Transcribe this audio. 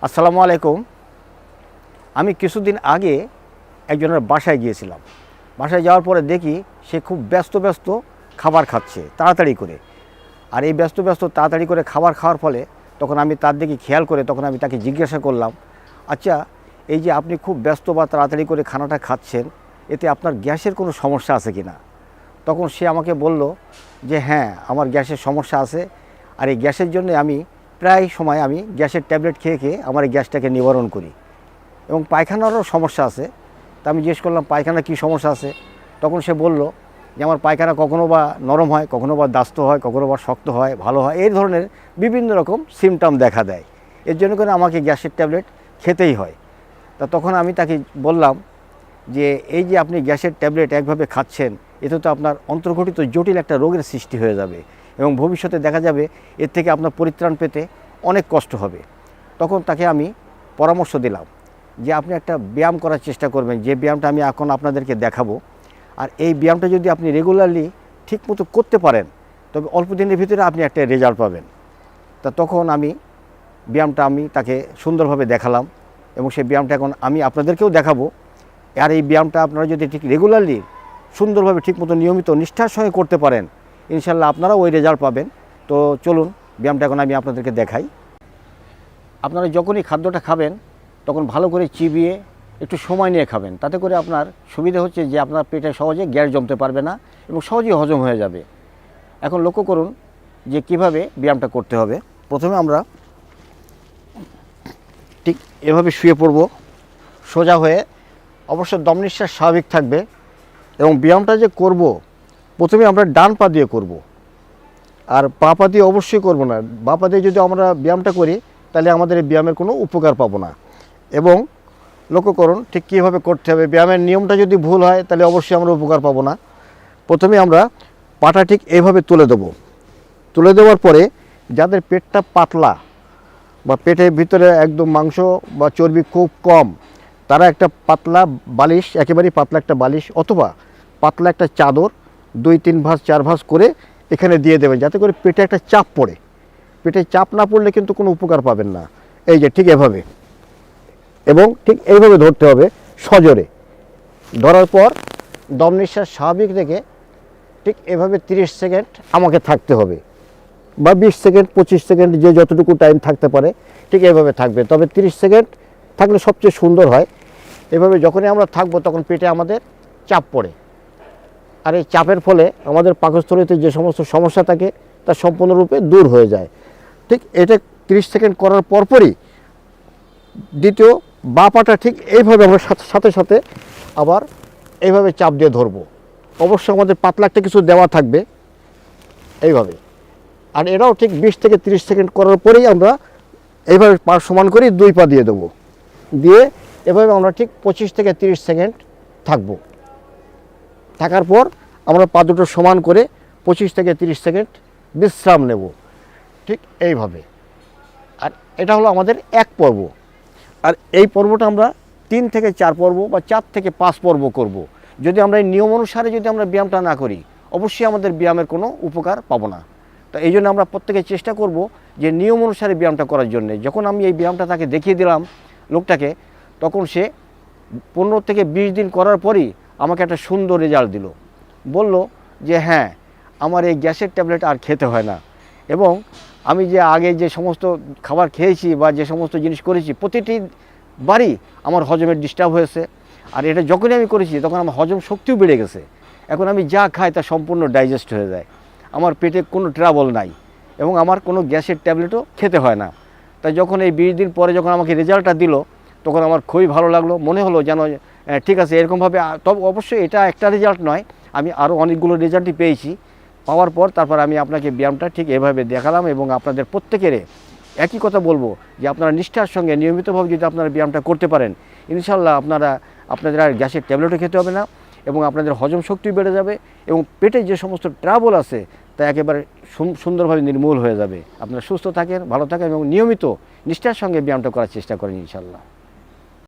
আসসালামু আলাইকুম। আমি কিছুদিন আগে একজনের বাসায় গিয়েছিলাম। বাসায় যাওয়ার পরে দেখি সে খুব ব্যস্ত ব্যস্ত খাবার খাচ্ছে তাড়াতাড়ি করে। আর এই ব্যস্ত ব্যস্ত তাড়াতাড়ি করে খাবার খাওয়ার ফলে তখন আমি তার দিকে খেয়াল করে তখন আমি তাকে জিজ্ঞাসা করলাম, আচ্ছা এই যে আপনি খুব ব্যস্ত বা তাড়াতাড়ি করে খানাটা খাচ্ছেন, এতে আপনার গ্যাসের কোনো সমস্যা আছে কি না? তখন সে আমাকে বলল যে হ্যাঁ, আমার গ্যাসের সমস্যা আছে। আর এই গ্যাসের জন্য আমি প্রায় সময় আমি গ্যাসের ট্যাবলেট খেয়ে খেয়ে আমার এই গ্যাসটাকে নিবারণ করি এবং পায়খানারও সমস্যা আছে। তা আমি জিজ্ঞেস করলাম পায়খানা কী সমস্যা আছে? তখন সে বলল যে আমার পায়খানা কখনো বা নরম হয়, কখনো বা দাস্ত হয়, কখনো বা শক্ত হয়, ভালো হয়, এই ধরনের বিভিন্ন রকম সিমটম দেখা দেয়। এর জন্য করে আমাকে গ্যাসের ট্যাবলেট খেতেই হয়। তা তখন আমি তাকে বললাম যে এই যে আপনি গ্যাসের ট্যাবলেট একভাবে খাচ্ছেন, এতে তো আপনার অন্তর্ঘটিত জটিল একটা রোগের সৃষ্টি হয়ে যাবে এবং ভবিষ্যতে দেখা যাবে এর থেকে আপনার পরিত্রাণ পেতে অনেক কষ্ট হবে। তখন তাকে আমি পরামর্শ দিলাম যে আপনি একটা ব্যায়াম করার চেষ্টা করবেন, যে ব্যায়ামটা আমি এখন আপনাদেরকে দেখাবো। আর এই ব্যায়ামটা যদি আপনি রেগুলারলি ঠিকমতো করতে পারেন, তবে অল্প দিনের ভিতরে আপনি একটা রেজাল্ট পাবেন। তা তখন ব্যায়ামটা আমি তাকে সুন্দরভাবে দেখালাম এবং সেই ব্যায়ামটা এখন আমি আপনাদেরকেও দেখাবো। আর এই ব্যায়ামটা আপনারা যদি ঠিক রেগুলারলি সুন্দরভাবে ঠিকমতো নিয়মিত নিষ্ঠার সঙ্গে করতে পারেন, ইনশাল্লাহ আপনারা ওই রেজাল্ট পাবেন। তো চলুন ব্যায়ামটা এখন আমি আপনাদেরকে দেখাই। আপনারা যখনই খাদ্যটা খাবেন তখন ভালো করে চিবিয়ে একটু সময় নিয়ে খাবেন। তাতে করে আপনার সুবিধা হচ্ছে যে আপনার পেটে সহজে গ্যাস জমতে পারবে না এবং সহজেই হজম হয়ে যাবে। এখন লক্ষ্য করুন যে কিভাবে ব্যায়ামটা করতে হবে। প্রথমে আমরা ঠিক এভাবে শুয়ে পড়ব সোজা হয়ে। অবশ্য দম নিঃশ্বাস স্বাভাবিক থাকবে এবং ব্যায়ামটা যে করব প্রথমে আমরা ডান পা দিয়ে করব, আর বাঁ পা দিয়ে অবশ্যই করব না। বাঁ পা দিয়ে যদি আমরা ব্যায়ামটা করি তাহলে আমাদের এই ব্যায়ামের কোনো উপকার পাবো না। এবং লক্ষ্য করুন ঠিক কীভাবে করতে হবে। ব্যায়ামের নিয়মটা যদি ভুল হয় তাহলে অবশ্যই আমরা উপকার পাবো না। প্রথমে আমরা পাটা ঠিক এইভাবে তুলে দেবো। তুলে দেওয়ার পরে যাদের পেটটা পাতলা বা পেটের ভিতরে একদম মাংস বা চর্বি খুব কম, তারা একটা পাতলা বালিশ, একেবারেই পাতলা একটা বালিশ অথবা পাতলা একটা চাদর 2-3 ভাঁজ 4 ভাঁজ করে এখানে দিয়ে দেবেন, যাতে করে পেটে একটা চাপ পড়ে। পেটে চাপ না পড়লে কিন্তু কোনো উপকার পাবেন না। এই যে ঠিক এভাবে, এবং ঠিক এইভাবে ধরতে হবে সজোরে। ধরার পর দম নিঃশ্বাস স্বাভাবিক রেখে ঠিক এভাবে 30 সেকেন্ড আমাকে থাকতে হবে, বা 20 সেকেন্ড 25 সেকেন্ড যে যতটুকু টাইম থাকতে পারে ঠিক এভাবে থাকবে। তবে 30 সেকেন্ড থাকলে সবচেয়ে সুন্দর হয়। এভাবে যখনই আমরা থাকবো তখন পেটে আমাদের চাপ পড়ে, আর এই চাপের ফলে আমাদের পাকস্থলীতে যে সমস্ত সমস্যা থাকে তা সম্পূর্ণরূপে দূর হয়ে যায়। ঠিক এটা 30 সেকেন্ড করার পরপরই দ্বিতীয় বাঁ পাটা ঠিক এইভাবে আমরা সাথে সাথে আবার এইভাবে চাপ দিয়ে ধরবো। অবশ্য আমাদের পাতলা একটা কিছু দেওয়া থাকবে এইভাবে। আর এটাও ঠিক 20 থেকে 30 সেকেন্ড করার পরেই আমরা এইভাবে পা সমান করে 2 পা দিয়ে দেবো। দিয়ে এভাবে আমরা ঠিক 25 থেকে 30 সেকেন্ড থাকবো। থাকার পর আমরা পা দুটো সমান করে 25 থেকে 30 সেকেন্ড বিশ্রাম নেব, ঠিক এইভাবে। আর এটা হলো আমাদের এক পর্ব। আর এই পর্বটা আমরা 3 থেকে 4 পর্ব বা 4 থেকে 5 পর্ব করব। যদি আমরা এই নিয়ম অনুসারে যদি আমরা ব্যায়ামটা না করি, অবশ্যই আমাদের ব্যায়ামের কোনো উপকার পাবো না। তো এই জন্য আমরা প্রত্যেকে চেষ্টা করব যে নিয়ম অনুসারে ব্যায়ামটা করার জন্য। যখন আমি এই ব্যায়ামটা তাকে দেখিয়ে দিলাম লোকটাকে, তখন সে 15 থেকে 20 দিন করার পরই আমাকে একটা সুন্দর রেজাল্ট দিল। বলল যে হ্যাঁ, আমার এই গ্যাসের ট্যাবলেট আর খেতে হয় না, এবং আমি যে আগে যে সমস্ত খাবার খেয়েছি বা যে সমস্ত জিনিস করেছি প্রতিটি বারই আমার হজমের ডিস্টার্ব হয়েছে। আর এটা যখনই আমি করেছি তখন আমার হজম শক্তিও বেড়ে গেছে। এখন আমি যা খাই তা সম্পূর্ণ ডাইজেস্ট হয়ে যায়, আমার পেটে কোনো ট্রাবল নাই এবং আমার কোনো গ্যাসের ট্যাবলেটও খেতে হয় না। তাই যখন এই 20 দিন পরে যখন আমাকে রেজাল্টটা দিল, তখন আমার খুবই ভালো লাগলো। মনে হলো যেন ঠিক আছে, এরকমভাবে। তবে অবশ্যই এটা একটা রেজাল্ট নয়, আমি আরও অনেকগুলো রেজাল্টই পেয়েছি। পাওয়ার পর তারপর আমি আপনাকে ব্যায়ামটা ঠিক এভাবে দেখালাম এবং আপনাদের প্রত্যেকের একই কথা বলবো যে আপনারা নিষ্ঠার সঙ্গে নিয়মিতভাবে যদি আপনারা ব্যায়ামটা করতে পারেন, ইনশাল্লাহ আপনাদের আর গ্যাসের ট্যাবলেটও খেতে হবে না এবং আপনাদের হজম শক্তি বেড়ে যাবে এবং পেটে যে সমস্ত ট্রাবল আছে তা একেবারে সুন্দরভাবে নির্মূল হয়ে যাবে। আপনারা সুস্থ থাকেন, ভালো থাকেন এবং নিয়মিত নিষ্ঠার সঙ্গে ব্যায়ামটা করার চেষ্টা করেন ইনশাল্লাহ।